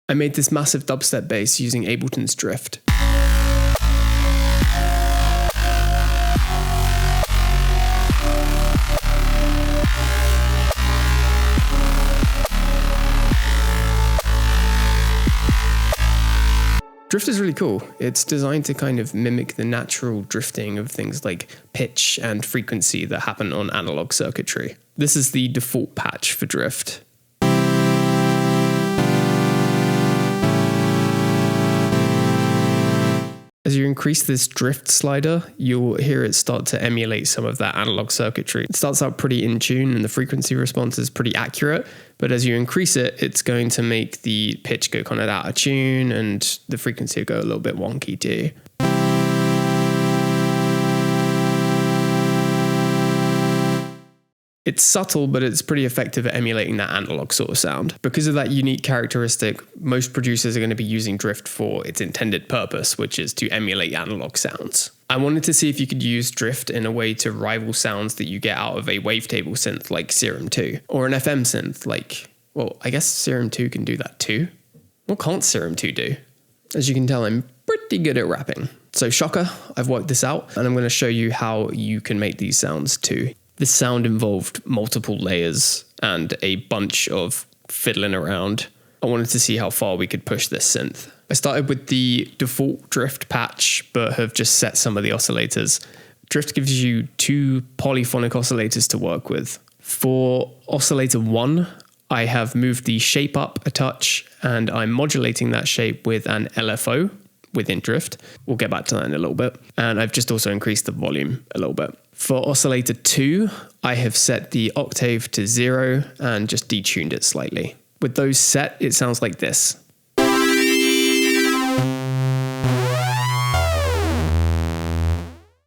I made this massive dubstep bass using Ableton's Drift. Drift is really cool. It's designed to kind of mimic the natural drifting of things like pitch and frequency that happen on analog circuitry. This is the default patch for Drift. As you increase this drift slider, you'll hear it start to emulate some of that analog circuitry. It starts out pretty in tune and the frequency response is pretty accurate, but as you increase it, it's going to make the pitch go kind of out of tune and the frequency will go a little bit wonky too. It's subtle, but it's pretty effective at emulating that analog sort of sound. Because of that unique characteristic, most producers are going to be using Drift for its intended purpose, which is to emulate analog sounds. I wanted to see if you could use Drift in a way to rival sounds that you get out of a wavetable synth like Serum 2, or an FM synth like, well, I guess Serum 2 can do that too. What can't Serum 2 do? As you can tell, I'm pretty good at rapping. So shocker, I've worked this out, and I'm going to show you how you can make these sounds too. This sound involved multiple layers and a bunch of fiddling around. I wanted to see how far we could push this synth. I started with the default Drift patch, but have just set some of the oscillators. Drift gives you 2 polyphonic oscillators to work with. For oscillator 1, I have moved the shape up a touch, and I'm modulating that shape with an LFO within Drift. We'll get back to that in a little bit. And I've just also increased the volume a little bit. For oscillator 2, I have set the octave to 0 and just detuned it slightly. With those set, it sounds like this.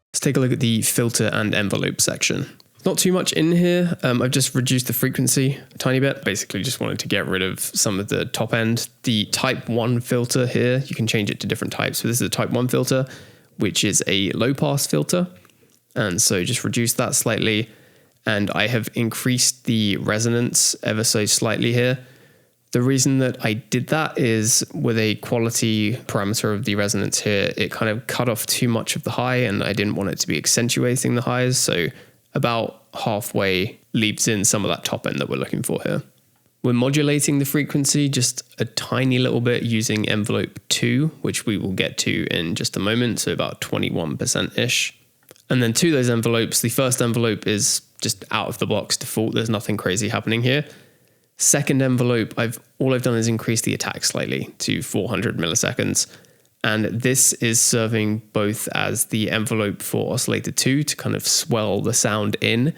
Let's take a look at the filter and envelope section. Not too much in here. I've just reduced the frequency a tiny bit. Basically just wanted to get rid of some of the top end. The type 1 filter here, you can change it to different types. So this is a type 1 filter, which is a low pass filter. And so just reduce that slightly. And I have increased the resonance ever so slightly here. The reason that I did that is with a quality parameter of the resonance here, it kind of cut off too much of the high and I didn't want it to be accentuating the highs. So about halfway leaves in some of that top end that we're looking for here. We're modulating the frequency just a tiny little bit using envelope 2, which we will get to in just a moment. So about 21%-ish. And then to those envelopes, the first envelope is just out of the box default. There's nothing crazy happening here. Second envelope, all I've done is increase the attack slightly to 400 milliseconds. And this is serving both as the envelope for oscillator 2 to kind of swell the sound in,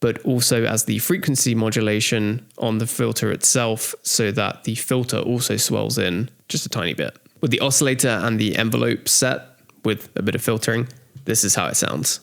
but also as the frequency modulation on the filter itself so that the filter also swells in just a tiny bit. With the oscillator and the envelope set with a bit of filtering, this is how it sounds.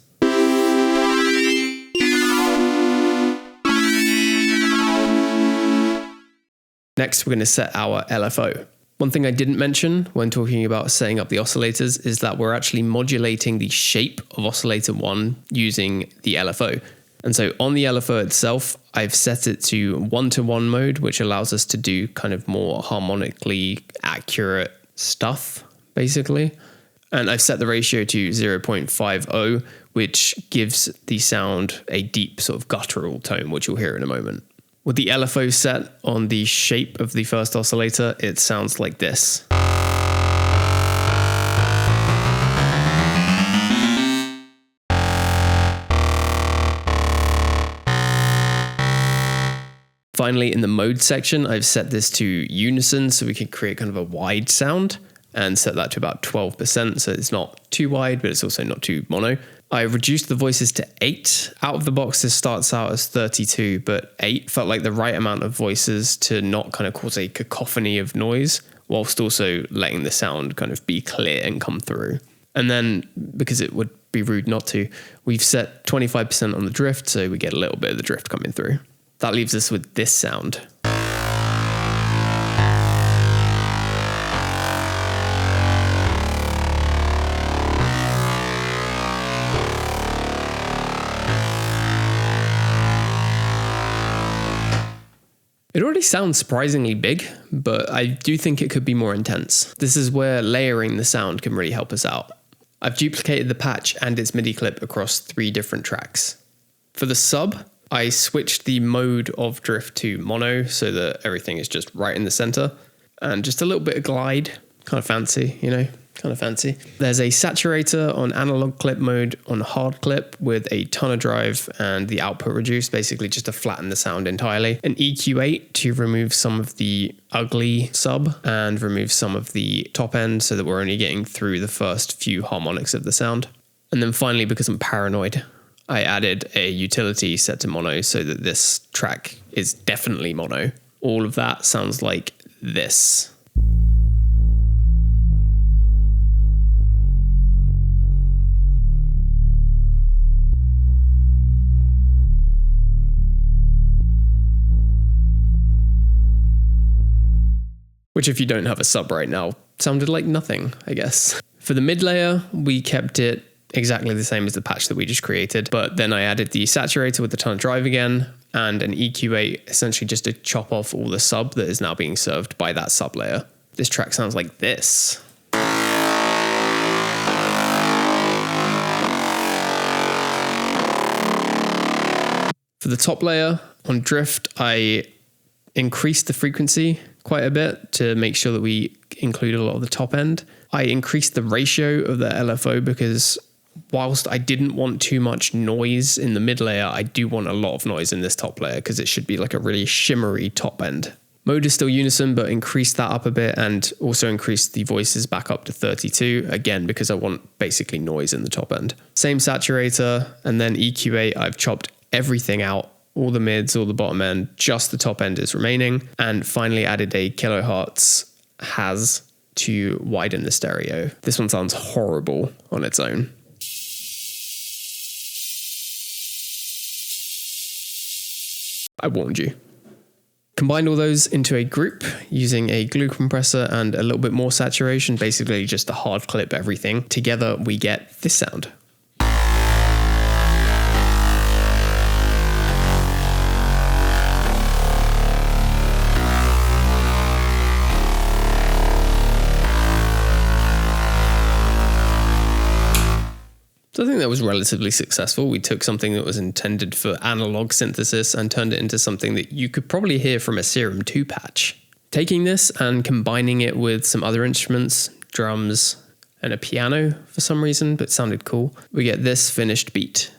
Next, we're going to set our LFO. One thing I didn't mention when talking about setting up the oscillators is that we're actually modulating the shape of oscillator 1 using the LFO. And so on the LFO itself, I've set it to 1-to-1 mode, which allows us to do kind of more harmonically accurate stuff, basically. And I've set the ratio to 0.50, which gives the sound a deep sort of guttural tone, which you'll hear in a moment. With the LFO set on the shape of the first oscillator, it sounds like this. Finally, in the mode section, I've set this to unison so we can create kind of a wide sound and set that to about 12%. So it's not too wide, but it's also not too mono. I reduced the voices to 8. Out of the box, this starts out as 32, but 8 felt like the right amount of voices to not kind of cause a cacophony of noise, whilst also letting the sound kind of be clear and come through. And then, because it would be rude not to, we've set 25% on the drift, so we get a little bit of the drift coming through. That leaves us with this sound. It already sounds surprisingly big, but I do think it could be more intense. This is where layering the sound can really help us out. I've duplicated the patch and its MIDI clip across 3 different tracks. For the sub, I switched the mode of drift to mono so that everything is just right in the center, and just a little bit of glide, kind of fancy, you know, kind of fancy. There's a saturator on analog clip mode on hard clip with a ton of drive and the output reduced, basically just to flatten the sound entirely. An EQ8 to remove some of the ugly sub and remove some of the top end so that we're only getting through the first few harmonics of the sound. And then finally, because I'm paranoid, I added a utility set to mono so that this track is definitely mono. All of that sounds like this. Which, if you don't have a sub right now, sounded like nothing, I guess. For the mid layer, we kept it exactly the same as the patch that we just created, but then I added the saturator with a ton of drive again, and an EQ8 essentially just to chop off all the sub that is now being served by that sub layer. This track sounds like this. For the top layer, on drift, I increased the frequency quite a bit to make sure that we include a lot of the top end. I increased the ratio of the LFO because whilst I didn't want too much noise in the mid layer, I do want a lot of noise in this top layer because it should be like a really shimmery top end. Mode is still unison, but increased that up a bit and also increased the voices back up to 32, again, because I want basically noise in the top end. Same saturator, and then EQ8, I've chopped everything out. All the mids, all the bottom end, just the top end is remaining. And finally added a kilohertz has to widen the stereo. This one sounds horrible on its own. I warned you. Combined all those into a group using a glue compressor and a little bit more saturation, basically just to hard clip everything. Together we get this sound. So I think that was relatively successful. We took something that was intended for analog synthesis and turned it into something that you could probably hear from a Serum 2 patch. Taking this and combining it with some other instruments, drums, and a piano for some reason, but sounded cool, we get this finished beat.